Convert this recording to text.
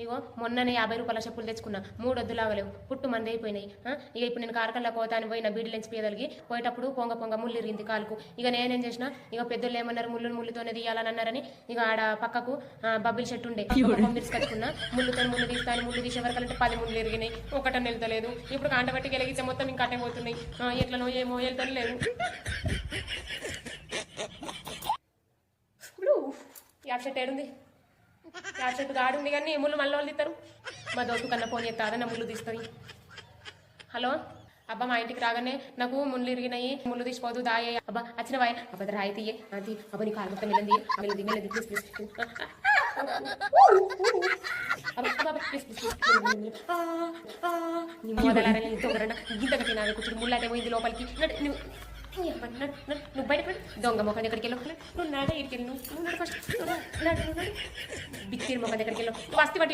ఇగో మొన్ననే 50 రూపాయల చెప్పులు తెచ్చుకున్నా 3 వద్దులాగలేవు పుట్టు మంది అయిపోయినాయి. ఇక ఇప్పుడు నేను కార్కల్లా పోతాను పోయిన బీడి లెంచి పీదలిగి పోయేటప్పుడు పొంగ ముళ్ళు ఇరిగింది కాలుకు. ఇక నేనేం చేసిన ఇక పెద్దలు ఏమన్నారు ముళ్ళుతోనే తీయాలని అన్నారని ఇక ఆడ పక్కకు బబ్బిల్ చెట్టు ఉండే తీసుకొచ్చుకున్నా ముళ్ళు తీస్తాను ముళ్ళు తీసే వరకు అంటే 10 ముళ్ళు ఇరిగినాయి ఒకటని వెళ్తలేదు. ఇప్పుడు కాంట బట్టి గెలిగితే మొత్తం ఇంకా అట్టే పోతున్నాయి. ఎట్లనో ఏమో వెళ్తాను లేదు. ఇప్పుడు యాప్ చెట్టు ఏడుంది యాప్ చెట్టు గాడుంది కానీ ముళ్ళు మళ్ళీ వాళ్ళు తీస్తారు. మా దోస్తు కన్నా ఫోన్ చేస్తా అదన్న ముళ్ళు తీస్తుంది. హలో అబ్బా మా ఇంటికి రాగానే నాకు ముళ్ళు ఇరిగినాయి ముళ్ళు తీసిపోదు దాయ అబ్బా వచ్చిన వాయి అబ్బా రాయి తీయే అది అబ్బా నీ కాలు మొత్తం మెల్లది మెల్లది ప్లీజ్ ప్లీజ్ నీ మొదలారా గింత కట్టి నాకు కూర్చుని ముళ్ళటే పోయింది లోపలికి. నువ్వు బయట దొంగ మొఖం ఎక్కడికి వెళ్ళి నువ్వు నాడే ఇటుకెళ్ళి నువ్వు ఫస్ట్ బిత్తిరి మొఖం ఎక్కడికి వెళ్ళి వస్తే బట్టి